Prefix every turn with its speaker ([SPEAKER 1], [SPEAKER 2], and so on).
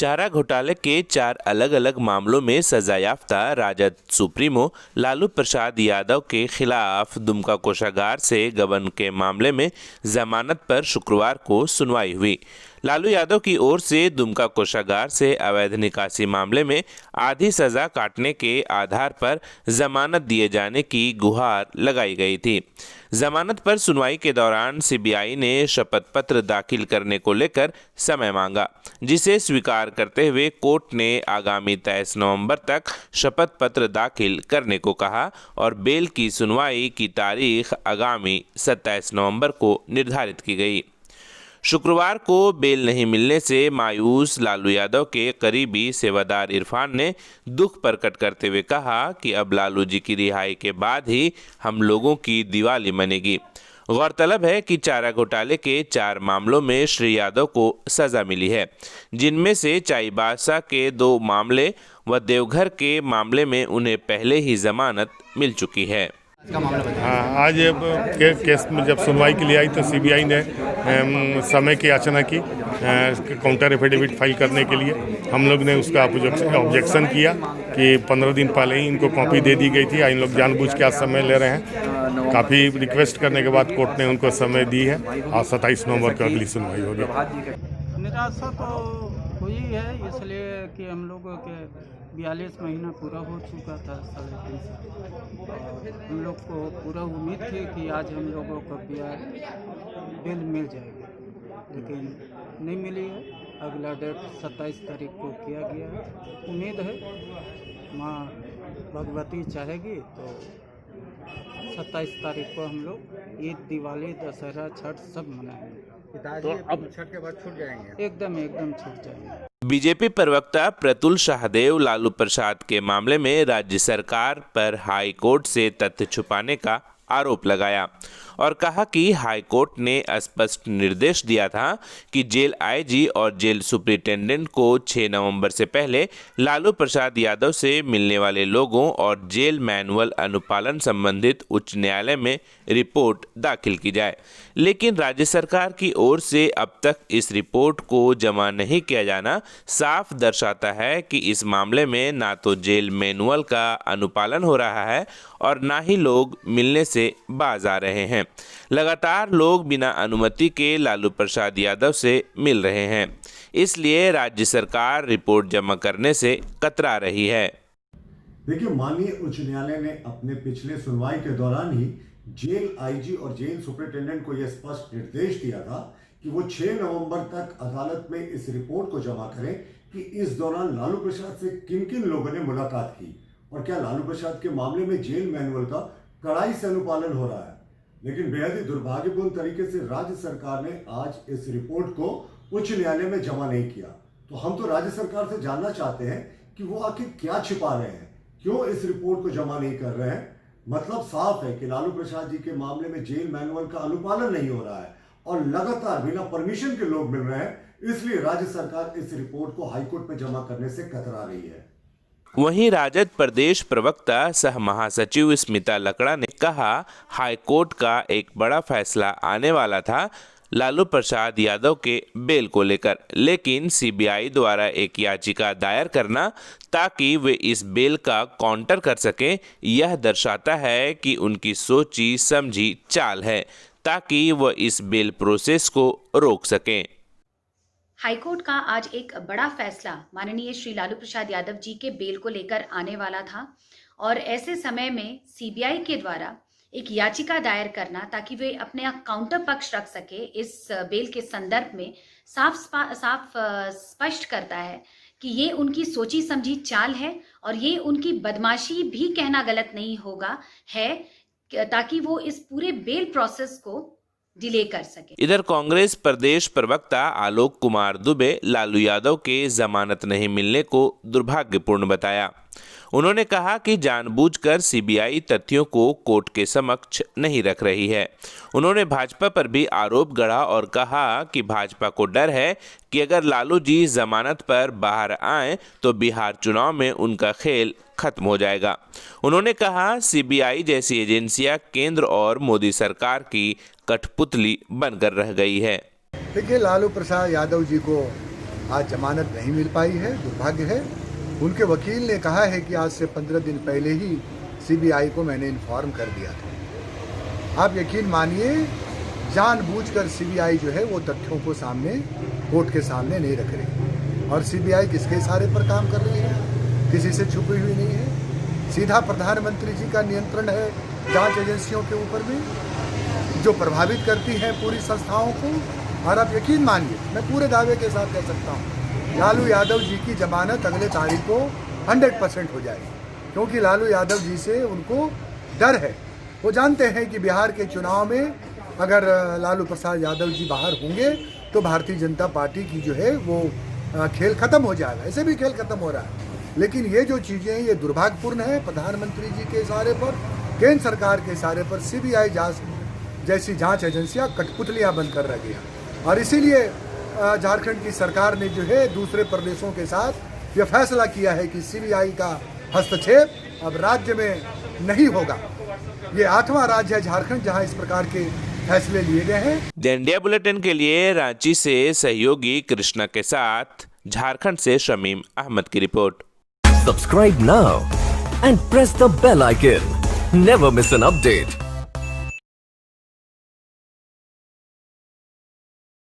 [SPEAKER 1] चारा घोटाले के 4 अलग अलग मामलों में सजायाफ्ता राजद सुप्रीमो लालू प्रसाद यादव के खिलाफ दुमका कोषागार से गबन के मामले में जमानत पर शुक्रवार को सुनवाई हुई। लालू यादव की ओर से दुमका कोषागार से अवैध निकासी मामले में आधी सजा काटने के आधार पर जमानत दिए जाने की गुहार लगाई गई थी। जमानत पर सुनवाई के दौरान सीबीआई ने शपथ पत्र दाखिल करने को लेकर समय मांगा, जिसे स्वीकार करते हुए कोर्ट ने आगामी 23 नवंबर तक शपथ पत्र दाखिल करने को कहा और बेल की सुनवाई की तारीख आगामी 27 नवंबर को निर्धारित की गई। शुक्रवार को बेल नहीं मिलने से मायूस लालू यादव के करीबी सेवादार इरफान ने दुख प्रकट करते हुए कहा कि अब लालू जी की रिहाई के बाद ही हम लोगों की दिवाली मनेगी। गौरतलब है कि चारा घोटाले के 4 मामलों में श्री यादव को सजा मिली है, जिनमें से चाईबासा के 2 मामले व देवघर के मामले में उन्हें पहले ही जमानत मिल चुकी है।
[SPEAKER 2] हाँ, आज केस में जब सुनवाई के लिए आई तो सीबीआई ने समय की याचना की काउंटर एफिडेविट फाइल करने के लिए। हम लोग ने उसका ऑब्जेक्शन किया कि 15 दिन पहले ही इनको कॉपी दे दी गई थी। इन लोग जानबूझ के आज समय ले रहे हैं। काफ़ी रिक्वेस्ट करने के बाद कोर्ट ने उनको समय दी है और 27 नवंबर को अगली सुनवाई होगी।
[SPEAKER 3] निराशा तो हुई है, इसलिए कि हम लोगों के 42 महीना पूरा हो चुका था 3.5 साल। हम लोग को पूरा उम्मीद थी कि आज हम लोगों को बेल मिल जाएगी, लेकिन नहीं मिली है। अगला डेट 27 तारीख को किया गया है। उम्मीद है माँ भगवती चाहेगी तो 27 तारीख को हम लोग ईद, दिवाली, दशहरा, छठ सब मनाएंगे।
[SPEAKER 4] तो अब छठ के बाद छूट जाएंगे?
[SPEAKER 3] एकदम छूट जाएंगे।
[SPEAKER 1] बीजेपी प्रवक्ता प्रतुल शाहदेव लालू प्रसाद के मामले में राज्य सरकार पर हाई कोर्ट से तथ्य छुपाने का आरोप लगाया और कहा कि हाई कोर्ट ने स्पष्ट निर्देश दिया था कि जेल आईजी और जेल सुपरिटेंडेंट को 6 नवंबर से पहले लालू प्रसाद यादव से मिलने वाले लोगों और जेल मैनुअल अनुपालन संबंधित उच्च न्यायालय में रिपोर्ट दाखिल की जाए, लेकिन राज्य सरकार की ओर से अब तक इस रिपोर्ट को जमा नहीं किया जाना साफ दर्शाता है कि इस मामले में ना तो जेल मैनुअल का अनुपालन हो रहा है और ना ही लोग मिलने से बाज आ रहे हैं। लगातार लोग बिना अनुमति के लालू प्रसाद यादव से मिल रहे हैं, इसलिए राज्य सरकार रिपोर्ट जमा करने से कतरा रही है।
[SPEAKER 5] देखिए, माननीय उच्च न्यायालय ने अपने पिछले सुनवाई के दौरान ही जेल आईजी और जेल सुपरिटेंडेंट को यह स्पष्ट निर्देश दिया था कि वो 6 नवंबर तक अदालत में इस रिपोर्ट को जमा करें कि इस दौरान लालू प्रसाद से किन किन लोगों ने मुलाकात की और क्या लालू प्रसाद के मामले में जेल मैनुअल का कड़ाई से अनुपालन हो रहा है। लेकिन बेहद ही दुर्भाग्यपूर्ण तरीके से राज्य सरकार ने आज इस रिपोर्ट को उच्च न्यायालय में जमा नहीं किया। तो हम तो राज्य सरकार से जानना चाहते हैं कि वो आखिर क्या छिपा रहे हैं, क्यों इस रिपोर्ट को जमा नहीं कर रहे हैं। मतलब साफ है कि लालू प्रसाद जी के मामले में जेल मैनुअल का अनुपालन नहीं हो रहा है और लगातार बिना परमिशन के लोग मिल रहे हैं, इसलिए राज्य सरकार इस रिपोर्ट को हाईकोर्ट में जमा करने से कतरा रही है।
[SPEAKER 1] वहीं राजद प्रदेश प्रवक्ता सह महासचिव स्मिता लकड़ा ने कहा, हाईकोर्ट का एक बड़ा फैसला आने वाला था लालू प्रसाद यादव के बेल को लेकर, लेकिन सीबीआई द्वारा एक याचिका दायर करना ताकि वे इस बेल का काउंटर कर सकें, यह दर्शाता है कि उनकी सोची समझी चाल है ताकि वह इस बेल प्रोसेस को रोक सकें।
[SPEAKER 6] हाईकोर्ट का आज एक बड़ा फैसला माननीय श्री लालू प्रसाद यादव जी के बेल को लेकर आने वाला था और ऐसे समय में सीबीआई के द्वारा एक याचिका दायर करना ताकि वे अपने काउंटर पक्ष रख सके इस बेल के संदर्भ में साफ स्पष्ट करता है कि ये उनकी सोची समझी चाल है और ये उनकी बदमाशी भी कहना गलत नहीं होगा है, ताकि वो इस पूरे बेल प्रोसेस को डिले कर सके।
[SPEAKER 1] इधर कांग्रेस प्रदेश प्रवक्ता आलोक कुमार दुबे लालू यादव के जमानत नहीं मिलने को दुर्भाग्यपूर्ण बताया। उन्होंने कहा कि जानबूझकर सीबीआई तथ्यों को कोर्ट के समक्ष नहीं रख रही है। उन्होंने भाजपा पर भी आरोप गढ़ा और कहा कि भाजपा को डर है कि अगर लालू जी जमानत पर बाहर आए तो बिहार चुनाव में उनका खेल खत्म हो जाएगा। उन्होंने कहा, सीबीआई जैसी एजेंसियां केंद्र और मोदी सरकार की कठपुतली बनकर रह गई है।
[SPEAKER 4] देखिए, लालू प्रसाद यादव जी को
[SPEAKER 7] आज जमानत नहीं मिल पाई है, दुर्भाग्य है। उनके वकील ने कहा है कि आज से 15 दिन पहले ही सीबीआई को मैंने इन्फॉर्म कर दिया था। आप यकीन मानिए, जानबूझकर सीबीआई जो है वो तथ्यों को सामने, कोर्ट के सामने नहीं रख रही। और सीबीआई किसके इशारे पर काम कर रही है? किसी से छुपी हुई नहीं है। सीधा प्रधानमंत्री जी का नियंत्रण है जांच एजेंसियों के ऊपर में, जो प्रभावित करती हैं पूरी संस्थाओं को। और आप यकीन मानिए, मैं पूरे दावे के साथ कह सकता हूँ, लालू यादव जी की जमानत अगले तारीख को 100% हो जाएगी, क्योंकि लालू यादव जी से उनको डर है। वो जानते हैं कि बिहार के चुनाव में अगर लालू प्रसाद यादव जी बाहर होंगे तो भारतीय जनता पार्टी की जो है वो खेल खत्म हो जाएगा। ऐसे भी खेल खत्म हो रहा है, लेकिन ये जो चीज़ें हैं ये दुर्भाग्यपूर्ण है। प्रधानमंत्री जी के इशारे पर, केंद्र सरकार के इशारे पर सीबीआई जैसी जांच एजेंसियां कठपुतलियां बनकर रह गई। और इसीलिए झारखंड की सरकार ने जो है दूसरे प्रदेशों के साथ ये फैसला किया है कि सीबीआई का हस्तक्षेप अब राज्य में नहीं होगा। ये 8वां राज्य है झारखंड जहां इस प्रकार के फैसले लिए गए हैं।
[SPEAKER 1] द इंडिया बुलेटिन के लिए रांची से सहयोगी कृष्णा के साथ झारखंड से शमीम अहमद की report.
[SPEAKER 8] Subscribe now and press the bell icon. Never miss an update.